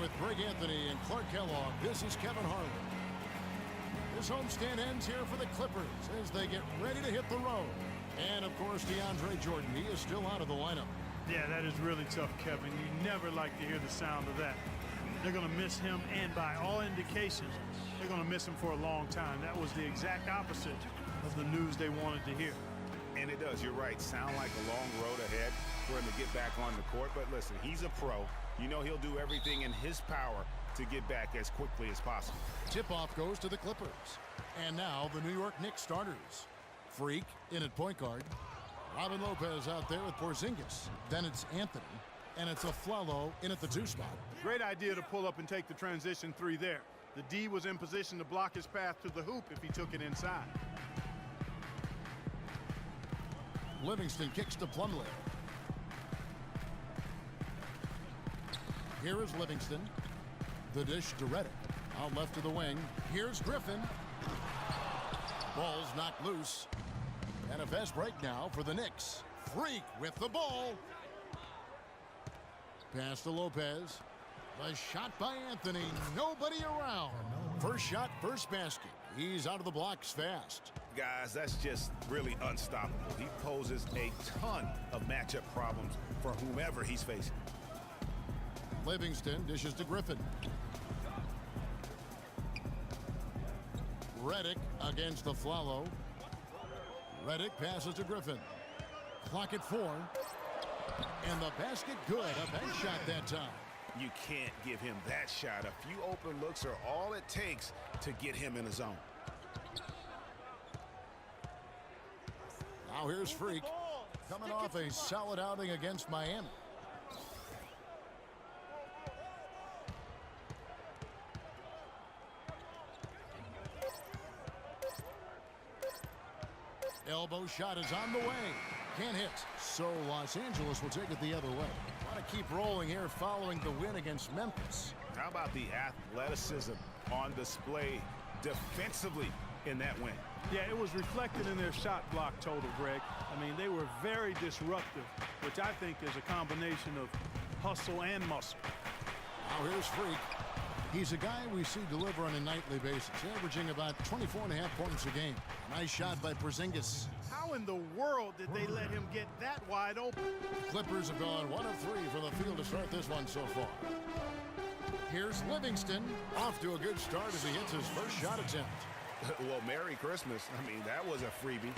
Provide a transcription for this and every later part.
with Greg Anthony and Clark Kellogg, this is Kevin Harlan. This homestand ends here for the Clippers as they get ready to hit the road. And, of course, DeAndre Jordan, he is still out of the lineup. Yeah, that is really tough, Kevin. You never like to hear the sound of that. They're going to miss him, and by all indications, they're going to miss him for a long time. That was the exact opposite of the news they wanted to hear. And it does, you're right, sound like a long road ahead for him to get back on the court. But listen, he's a pro. You know he'll do everything in his power to get back as quickly as possible. Tip-off goes to the Clippers. And now the New York Knicks starters. Freak in at point guard. Robin Lopez out there with Porzingis. Then it's Anthony. And it's Afflalo in at the 2 spot. Great idea to pull up and take the transition 3 there. The D was in position to block his path to the hoop if he took it inside. Livingston kicks to Plumlee. Here is Livingston. The dish to Redick. Out left to the wing. Here's Griffin. Ball's knocked loose. And a fast break now for the Knicks. Freak with the ball. Pass to Lopez. The shot by Anthony. Nobody around. First shot, first basket. He's out of the blocks fast. Guys, that's just really unstoppable. He poses a ton of matchup problems for whomever he's facing. Livingston dishes to Griffin. Redick against Afflalo. Redick passes to Griffin. Clock at 4. And the basket good. A bank shot that time. You can't give him that shot. A few open looks are all it takes to get him in the zone. Now here's Freak, coming off a solid outing against Miami. Elbow shot is on the way. Can't hit. So Los Angeles will take it the other way. Want to keep rolling here following the win against Memphis. How about the athleticism on display defensively in that win? Yeah, it was reflected in their shot block total, Greg. I mean, they were very disruptive, which I think is a combination of hustle and muscle. Now here's Freak. He's a guy we see deliver on a nightly basis, averaging about 24.5 points a game. Nice shot by Porzingis. How in the world did they let him get that wide open? Clippers have gone 1 of 3 from the field to start this one so far. Here's Livingston, off to a good start as he hits his first shot attempt. Well, Merry Christmas. I mean, that was a freebie.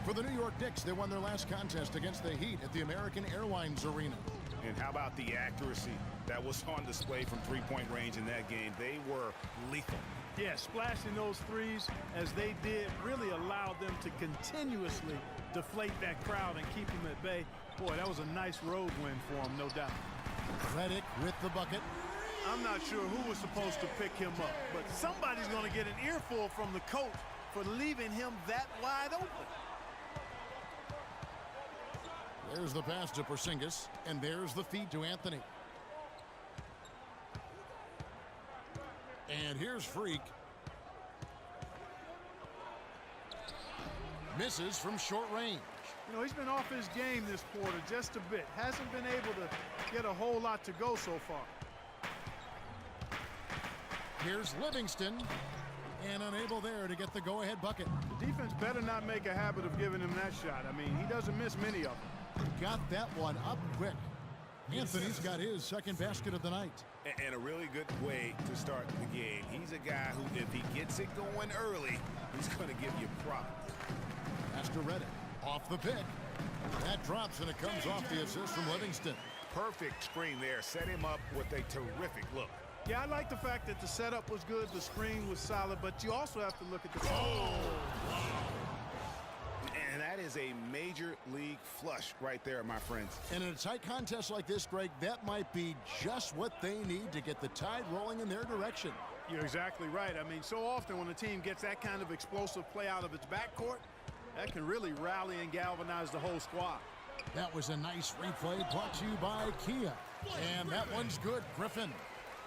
For the New York Knicks, they won their last contest against the Heat at the American Airlines Arena. And how about the accuracy that was on display from three-point range in that game? They were lethal. Yeah, splashing those threes as they did really allowed them to continuously deflate that crowd and keep them at bay. Boy, that was a nice road win for them, no doubt. Redick with the bucket. I'm not sure who was supposed to pick him up, but somebody's going to get an earful from the coach for leaving him that wide open. There's the pass to Porzingis, and there's the feed to Anthony. And here's Freak. Misses from short range. You know, he's been off his game this quarter just a bit. Hasn't been able to get a whole lot to go so far. Here's Livingston, and unable there to get the go-ahead bucket. The defense better not make a habit of giving him that shot. I mean, he doesn't miss many of them. Got that one up quick. Anthony's got his second basket of the night. And a really good way to start the game. He's a guy who, if he gets it going early, he's going to give you problems. Pass to Redick. Off the pick. That drops, and it comes off the assist from Livingston. Perfect screen there. Set him up with a terrific look. Yeah, I like the fact that the setup was good, the screen was solid, but you also have to look at the... And that is a major league flush right there, my friends. And in a tight contest like this, Greg, that might be just what they need to get the tide rolling in their direction. You're exactly right. I mean, so often when a team gets that kind of explosive play out of its backcourt, that can really rally and galvanize the whole squad. That was a nice replay brought to you by Kia. And that one's good, Griffin.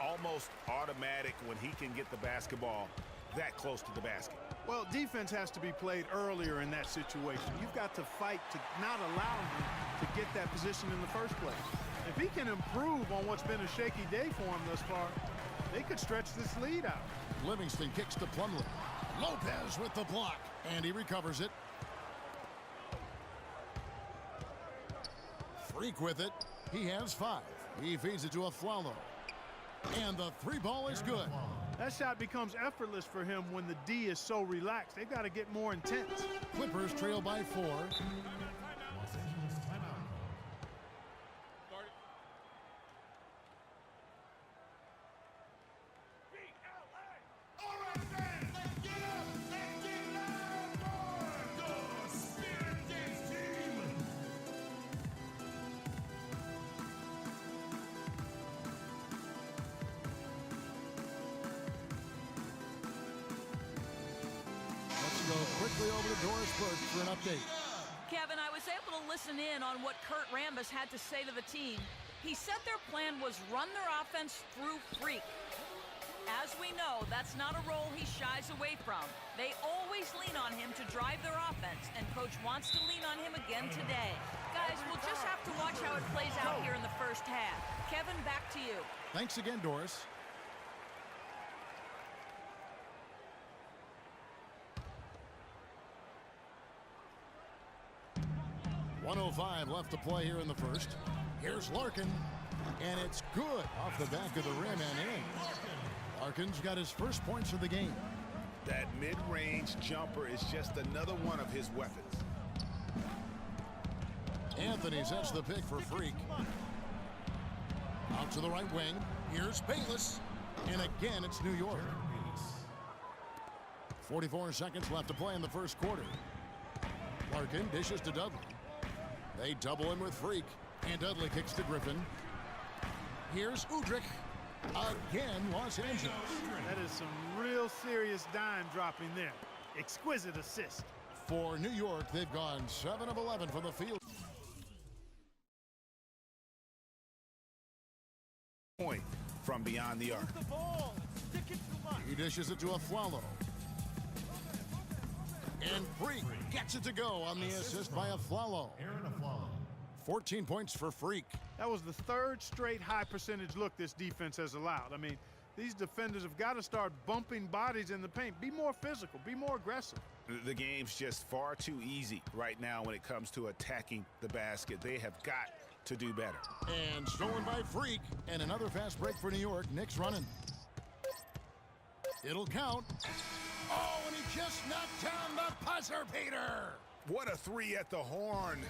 Almost automatic when he can get the basketball that close to the basket. Well, defense has to be played earlier in that situation. You've got to fight to not allow him to get that position in the first place. If he can improve on what's been a shaky day for him thus far, they could stretch this lead out. Livingston kicks to Plumlee. Lopez with the block, and he recovers it. Freak with it. He has 5. He feeds it to Aflalo. And the 3-ball is good. That shot becomes effortless for him when the D is so relaxed. They've got to get more intense. Clippers trail by 4. Go quickly over to Doris Burke for an update. Kevin, I was able to listen in on what Kurt Rambis had to say to the team. He said their plan was run their offense through Freak. As we know, that's not a role he shies away from. They always lean on him to drive their offense, and Coach wants to lean on him again today. Guys, we'll just have to watch how it plays out here in the first half. Kevin, back to you. Thanks again, Doris. .105 left to play here in the first. Here's Larkin, and it's good off the back of the rim and in. Larkin's got his first points of the game. That mid-range jumper is just another one of his weapons. Anthony sets the pick for Freak. Out to the right wing. Here's Bayless, and again it's New York. 44 seconds left to play in the first quarter. Larkin dishes to Dudley. They double him with Freak, and Dudley kicks to Griffin. Here's Udrich. Again, Los Angeles. That is some real serious dime dropping there. Exquisite assist. For New York, they've gone 7 of 11 from the field. Point from beyond the arc. He dishes it to Aflalo. And Freak gets it to go on the assist by Aflalo. 14 points for Freak. That was the 3rd straight high percentage look this defense has allowed. I mean, these defenders have got to start bumping bodies in the paint. Be more physical. Be more aggressive. The game's just far too easy right now when it comes to attacking the basket. They have got to do better. And stolen by Freak. And another fast break for New York. Knicks running. It'll count. Oh, and he just knocked down the buzzer beater. What a 3 at the horn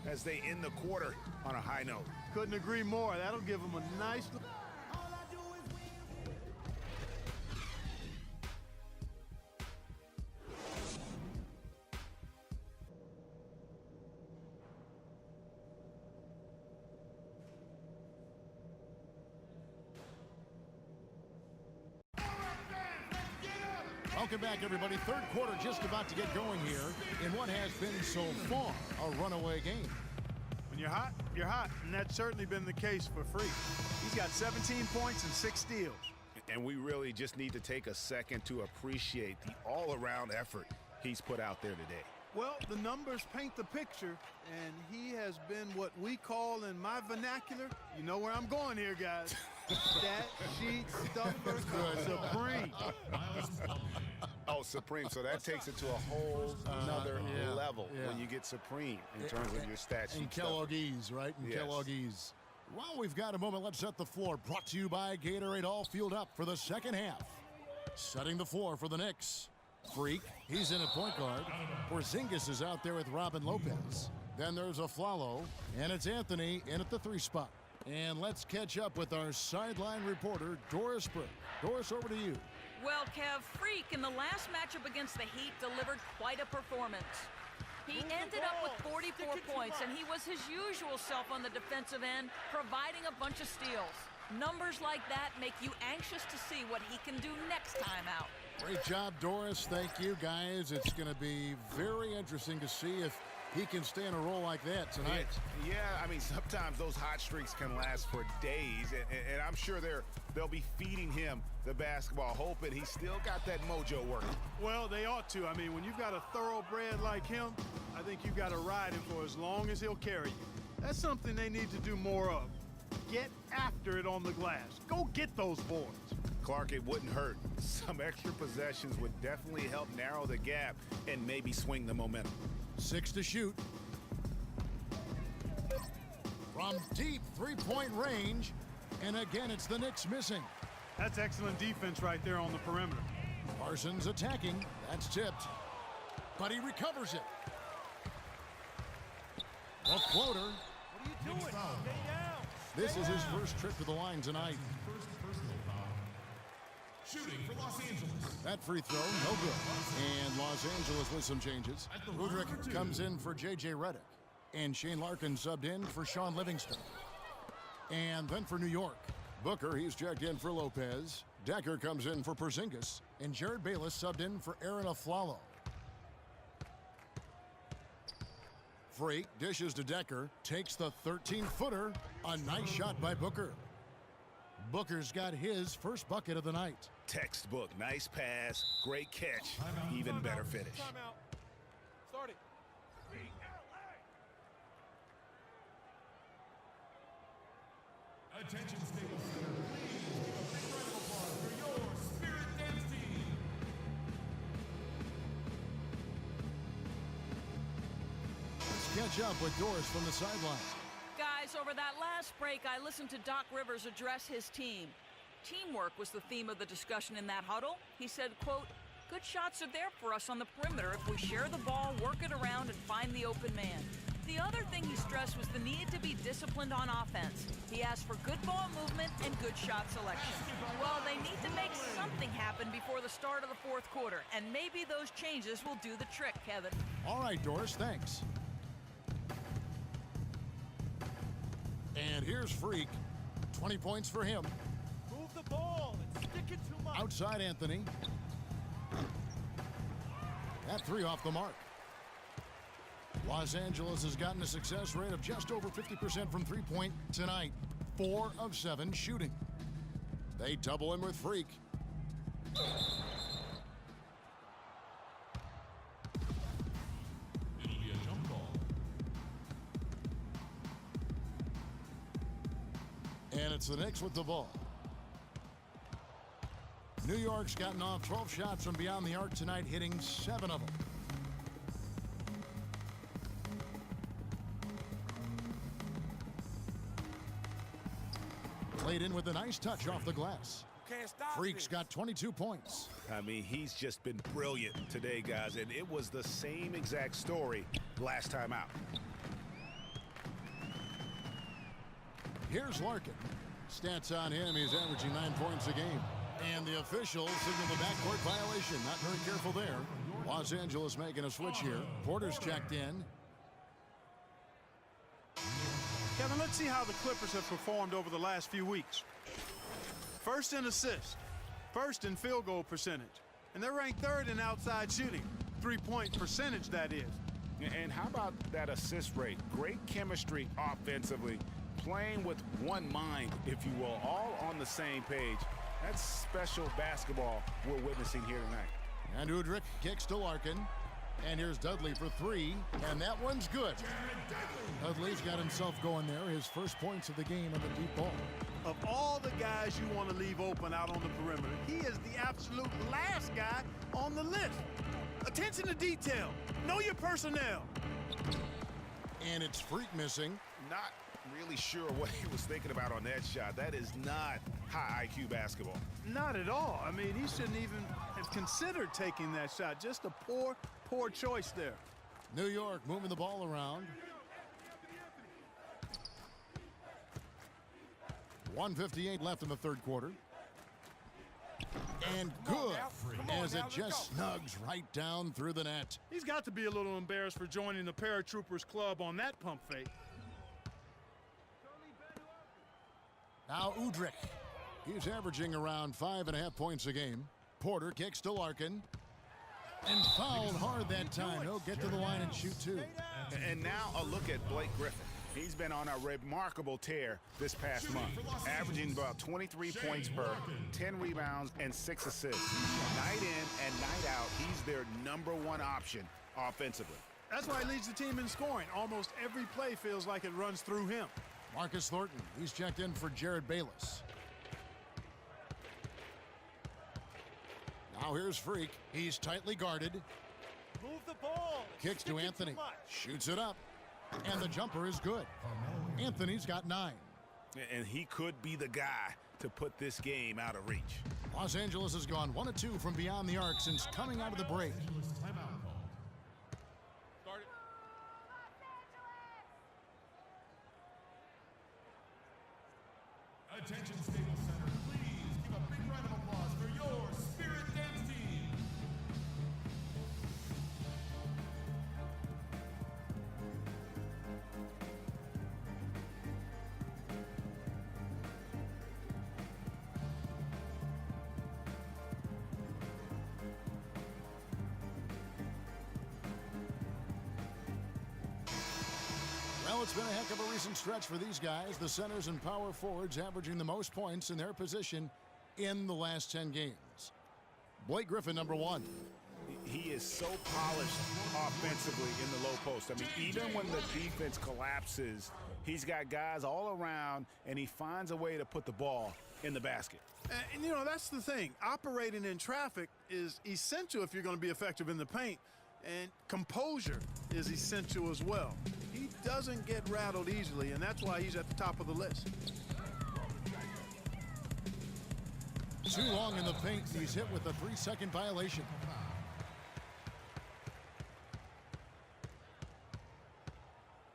as they end the quarter on a high note. Couldn't agree more. That'll give them a nice look. Welcome back, everybody. Third quarter just about to get going here in what has been so far a runaway game. When you're hot, and that's certainly been the case for Freak. He's got 17 points and 6 steals. And we really just need to take a second to appreciate the all-around effort he's put out there today. Well, the numbers paint the picture, and he has been what we call in my vernacular, you know where I'm going here, guys, stat sheet stuffer supreme. Oh, supreme. So that takes it to a whole another level when you get supreme in terms of your stat sheet. And Kelloggese, right? And yes. Kelloggese. Well, we've got a moment. Let's set the floor. Brought to you by Gatorade, all fueled up for the second half. Setting the floor for the Knicks. Freak, he's in at point guard. Porzingis is out there with Robin Lopez. Then there's Aflalo, and it's Anthony in at the 3 spot. And let's catch up with our sideline reporter, Doris Burke. Doris, over to you. Well, Kev, Freak in the last matchup against the Heat delivered quite a performance. He ended up with 44 points, and he was his usual self on the defensive end, providing a bunch of steals. Numbers like that make you anxious to see what he can do next time out. Great job, Doris. Thank you, guys. It's going to be very interesting to see if he can stay in a roll like that tonight. Yeah, I mean, sometimes those hot streaks can last for days, and I'm sure they'll be feeding him the basketball, hoping he's still got that mojo working. Well, they ought to. I mean, when you've got a thoroughbred like him, I think you've got to ride him for as long as he'll carry you. That's something they need to do more of. Get after it on the glass. Go get those boards. Clark, it wouldn't hurt. Some extra possessions would definitely help narrow the gap and maybe swing the momentum. 6 to shoot. From deep three-point range, and again, it's the Knicks missing. That's excellent defense right there on the perimeter. Parsons attacking. That's tipped. But he recovers it. A floater. What are you doing? Stay down. This is his first trip to the line tonight. First personal foul. Shooting for Los Angeles. That free throw, no good. And Los Angeles with some changes. Udrih comes in for J.J. Redick. And Shane Larkin subbed in for Sean Livingston. And then for New York, Booker, he's checked in for Lopez. Decker comes in for Porzingis. And Jared Bayless subbed in for Aaron Aflalo. Freak dishes to Decker, takes the 13-footer. A nice shot by Booker. Booker's got his first bucket of the night. Textbook, nice pass, great catch, even better finish. Timeout. Start it. Attention, Staples Center. Please give a big round of applause for your Spirit Dance team. Let's catch up with Doris from the sideline. Guys, over that last break, I listened to Doc Rivers address his team. Teamwork was the theme of the discussion in that huddle. He said, quote, "Good shots are there for us on the perimeter if we share the ball, work it around, and find the open man." The other thing he stressed was the need to be disciplined on offense. He asked for good ball movement and good shot selection. Well, they need to make something happen before the start of the fourth quarter, and maybe those changes will do the trick, Kevin. All right, Doris, thanks. And here's Freak. 20 points for him. Move the ball and stick it too much. Outside Anthony. That three off the mark. Los Angeles has gotten a success rate of just over 50% from three-point tonight. 4 of 7 shooting. They double him with Freak. It'll be a jump ball. And it's the Knicks with the ball. New York's gotten off 12 shots from beyond the arc tonight, hitting 7 of them. Played in with a nice touch off the glass. Can't stop Freak's this. got 22 points. I mean, he's just been brilliant today, guys, and it was the same exact story last time out. Here's Larkin. Stats on him, he's averaging 9 points a game. And the officials signal the backcourt violation. Not very careful there. Los Angeles making a switch here. Porter's checked in. Kevin, let's see how the Clippers have performed over the last few weeks. First in assists, first in field goal percentage, and they're ranked third in outside shooting. 3-point percentage, that is. And how about that assist rate? Great chemistry offensively, playing with one mind, if you will, all on the same page. That's special basketball we're witnessing here tonight. And Udrih kicks to Larkin. And here's Dudley for 3, and that one's good. Dudley's got himself going there. His first points of the game on the deep ball. Of all the guys you want to leave open out on the perimeter, he is the absolute last guy on the list. Attention to detail. Know your personnel. And it's Freak missing. Not really sure what he was thinking about on that shot. That is not high IQ basketball. Not at all. I mean, he shouldn't even have considered taking that shot. Just a poor choice there. New York moving the ball around. 1:58 left in the third quarter. And good, as it just snugs right down through the net. He's got to be a little embarrassed for joining the Paratroopers Club on that pump fake. Now Udrih. He's averaging around 5.5 points a game. Porter kicks to Larkin. And fouled hard that time. He'll get to the line and shoot 2. And now a look at Blake Griffin. He's been on a remarkable tear this past month, averaging about 23 points per, 10 rebounds, and 6 assists. Night in and night out, he's their #1 option offensively. That's why he leads the team in scoring. Almost every play feels like it runs through him. Marcus Thornton, he's checked in for Jared Bayless. Now here's Freak. He's tightly guarded. Move the ball. Kicks to Stick it Anthony. too much. Shoots it up. And the jumper is good. Anthony's got 9. And he could be the guy to put this game out of reach. Los Angeles has gone 1 of 2 from beyond the arc since coming out of the break. Start it. Attention, Staples Center. Please give a big round of applause for your Spirit Dance team. Well, it's been a heck of a recent stretch for these guys. The centers and power forwards averaging the most points in their position in the last 10 games. Blake Griffin, #1. He is so polished offensively in the low post. I mean, even when the defense collapses, he's got guys all around, and he finds a way to put the ball in the basket. And, you know, that's the thing. Operating in traffic is essential if you're going to be effective in the paint. And composure is essential as well. He doesn't get rattled easily, and that's why he's at the top of the list. Too long in the paint, he's hit with a 3-second violation.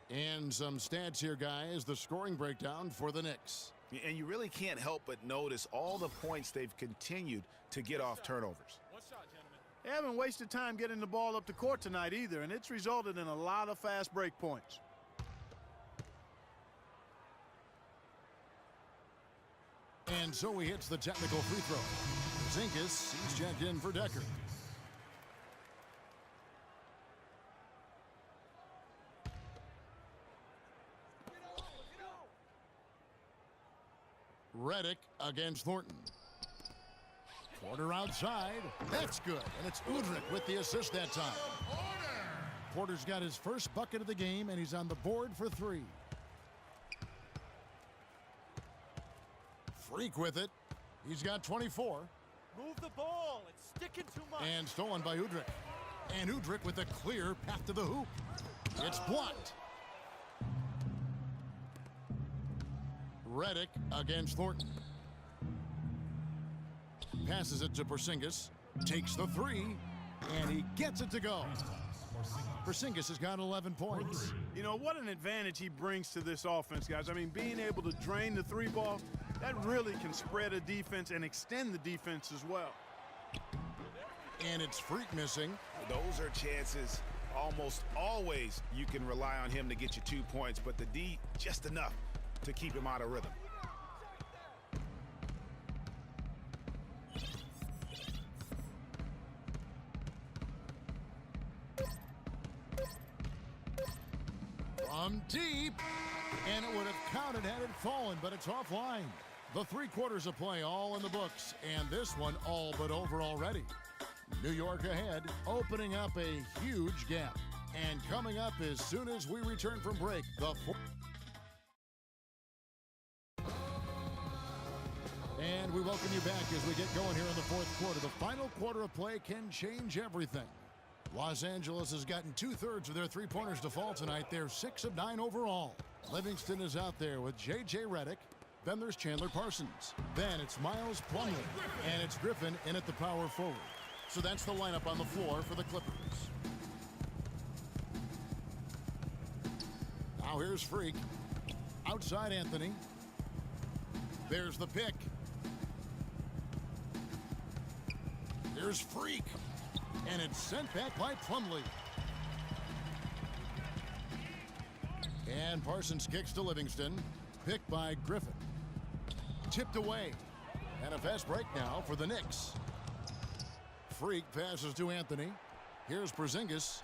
And some stats here, guys. The scoring breakdown for the Knicks. And you really can't help but notice all the points they've continued to get off turnovers. One shot, gentlemen. They haven't wasted time getting the ball up the court tonight either, and it's resulted in a lot of fast break points. And so he hits the technical free throw. Zinkus, he's checked in for Decker. Reddick against Thornton. Porter outside. That's good. And it's Udrih with the assist that time. Porter's got his first bucket of the game, and he's on the board for 3. Freak with it. He's got 24. Move the ball. It's sticking too much. And stolen by Udrih. And Udrih with a clear path to the hoop. It's blocked. Reddick against Thornton. Passes it to Porzingis. Takes the 3. And he gets it to go. Porzingis has got 11 points. You know, what an advantage he brings to this offense, guys. I mean, being able to drain the 3 ball, that really can spread a defense and extend the defense as well. And it's Freak missing. Those are chances almost always you can rely on him to get you 2 points, but the D just enough to keep him out of rhythm. From deep, and it would have counted had it fallen, but it's offline. The 3 quarters of play all in the books, and this one all but over already. New York ahead, opening up a huge gap. And coming up as soon as we return from break, And we welcome you back as we get going here in the 4th quarter. The final quarter of play can change everything. Los Angeles has gotten 2/3 of their 3-pointers to fall tonight. They're 6 of 9 overall. Livingston is out there with J.J. Redick. Then there's Chandler Parsons. Then it's Miles Plumlee. And it's Griffin in at the power forward. So that's the lineup on the floor for the Clippers. Now here's Freak. Outside Anthony. There's the pick. There's Freak. And it's sent back by Plumlee. And Parsons kicks to Livingston. Picked by Griffin. Tipped away. And a fast break now for the Knicks. Freak passes to Anthony. Here's Porzingis.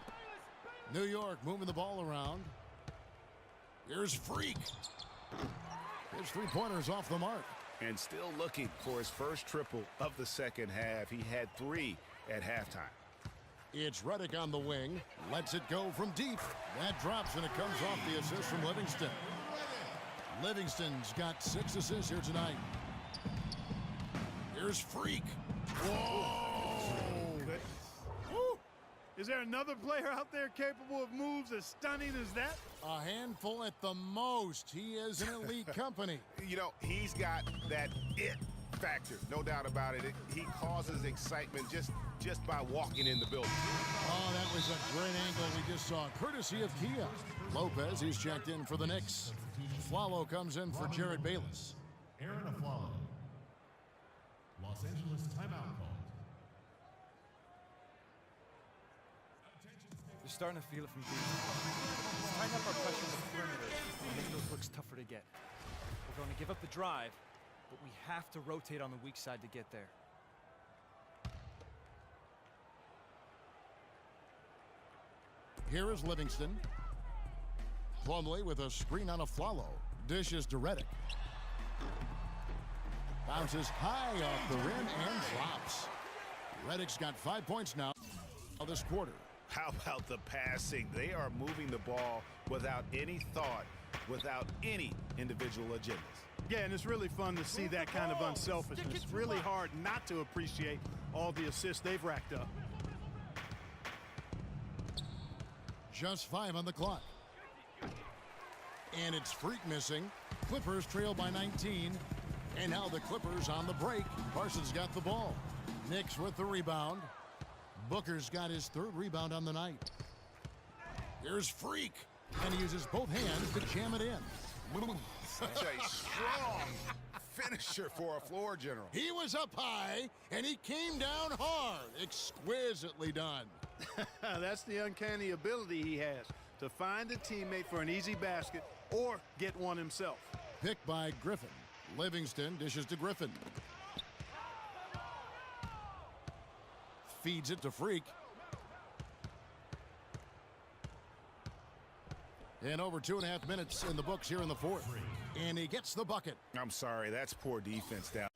New York moving the ball around. Here's Freak. His three-pointers off the mark. And still looking for his first triple of the second half. He had 3 at halftime. It's Reddick on the wing. Lets it go from deep. That drops, and it comes off the assist from Livingston. Livingston's got 6 assists here tonight. Here's Freak. Whoa! Woo! Is there another player out there capable of moves as stunning as that? A handful at the most. He is an elite company. You know, he's got that it factor, no doubt about it. He causes excitement just by walking in the building. Oh, that was a great angle we just saw, courtesy of Kia. Lopez, he's checked in for the Knicks. Flalo comes in for Jared Bayless. Aaron Aflalo. Los Angeles timeout called. You're starting to feel it from deep. Let's tighten up our pressure on the perimeter and make those looks tougher to get. We're going to give up the drive, but we have to rotate on the weak side to get there. Here is Livingston. Plumlee with a screen on a Flalo. Dishes to Reddick. Bounces high off the rim and drops. Reddick's got 5 points now this quarter. How about the passing? They are moving the ball without any thought, without any individual agendas. Yeah, and it's really fun to see that kind of unselfishness. It's really hard not to appreciate all the assists they've racked up. Just 5 on the clock. And it's Freak missing. Clippers trail by 19. And now the Clippers on the break. Parsons got the ball. Knicks with the rebound. Booker's got his 3rd rebound on the night. Here's Freak. And he uses both hands to jam it in. Such a strong finisher for a floor general. He was up high, and he came down hard. Exquisitely done. That's the uncanny ability he has to find a teammate for an easy basket or get one himself. Picked by Griffin. Livingston dishes to Griffin. Feeds it to Freak. And over 2.5 minutes in the books here in the 4th. And he gets the bucket. I'm sorry, that's poor defense down.